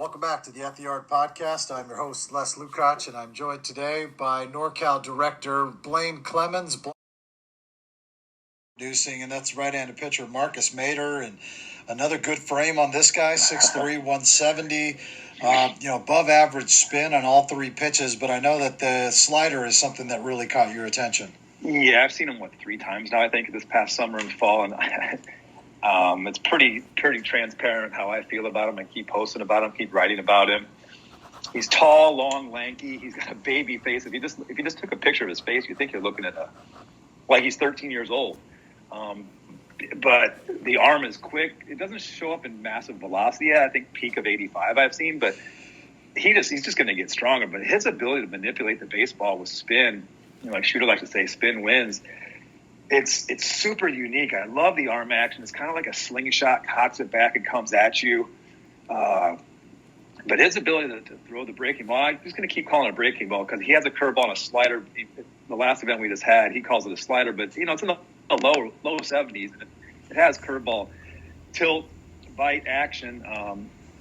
Welcome back to the At the Yard podcast. I'm your host, Les Lukacs, and I'm joined today by NorCal director Blaine Clemens. Producing, and that's right-handed pitcher Marcus Maeder, and another good frame on this guy, 6'3", 170. Above average spin on all three pitches, but I know that the slider is something that really caught your attention. Yeah, I've seen him, 3 times now, I think, this past summer and fall, and it's pretty transparent how I feel about him. I keep posting about him, keep writing about him. He's tall, long, lanky. He's got a baby face. If you just took a picture of his face, you think you're looking at like he's 13 years old. But the arm is quick. It doesn't show up in massive velocity yet. I think peak of 85 I've seen, but he's just going to get stronger. But his ability to manipulate the baseball with spin, like Shooter likes to say, spin wins. It's super unique. I love the arm action. It's kind of like a slingshot, cocks it back and comes at you. But his ability to throw the breaking ball, I'm just going to keep calling it a breaking ball because he has a curveball and a slider. The last event we just had, he calls it a slider, but it's in the low 70s. It has curveball, tilt, bite, action.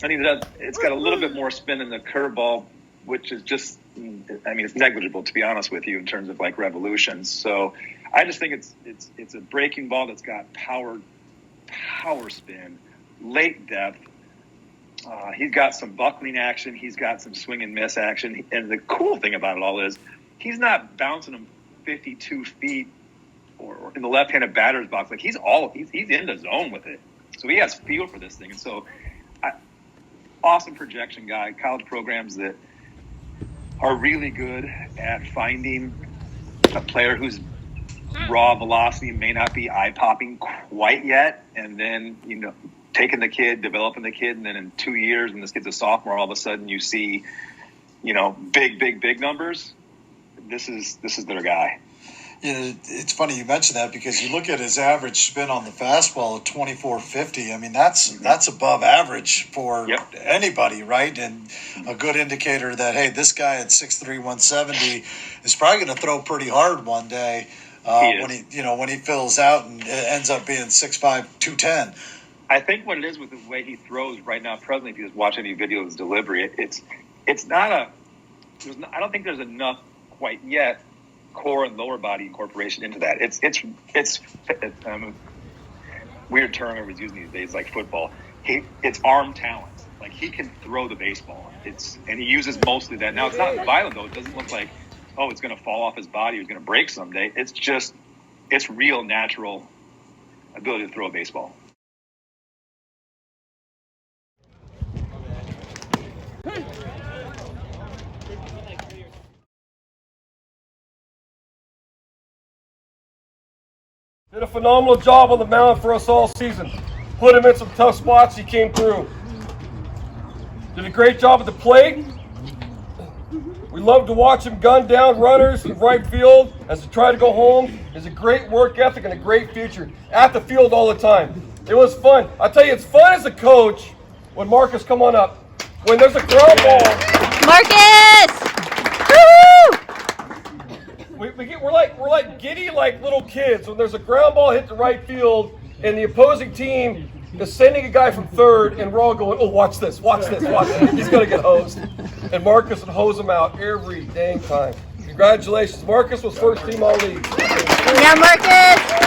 It's got a little bit more spin than the curveball, which is just, it's negligible, to be honest with you, in terms of like revolutions. So I just think it's a breaking ball that's got power spin, late depth. He's got some buckling action. He's got some swing and miss action. And the cool thing about it all is he's not bouncing them 52 feet or in the left-handed batter's box. Like he's in the zone with it. So he has feel for this thing. And so awesome projection guy, college programs that are really good at finding a player whose raw velocity may not be eye-popping quite yet. And then, taking the kid, developing the kid, and then in 2 years when this kid's a sophomore, all of a sudden you see, big numbers. This is their guy. It's funny you mention that because you look at his average spin on the fastball at 2450. That's above average for anybody, right? And a good indicator that, hey, this guy at 6'3", 170 is probably going to throw pretty hard one day when he fills out and ends up being 6'5", 210. I think what it is with the way he throws right now, presently, if you just watch any video of his delivery, it's not I don't think there's enough quite yet core and lower body incorporation into that. It's weird term everyone's using these days, like football. It's arm talent. Like he can throw the baseball. And he uses mostly that. Now it's not violent though. It doesn't look like, it's going to fall off his body or it's going to break someday. It's real natural ability to throw a baseball. Did a phenomenal job on the mound for us all season. Put him in some tough spots, he came through. Did a great job at the plate. We love to watch him gun down runners in right field as they try to go home. He's a great work ethic and a great future. At the field all the time. It was fun. I tell you, it's fun as a coach when Marcus, come on up. When there's a ground ball. Marcus! We're like giddy like little kids when there's a ground ball hit to right field and the opposing team is sending a guy from third and we're all going, oh, watch this. He's going to get hosed. And Marcus would hose him out every dang time. Congratulations. Marcus was first team all league. Yeah, Marcus!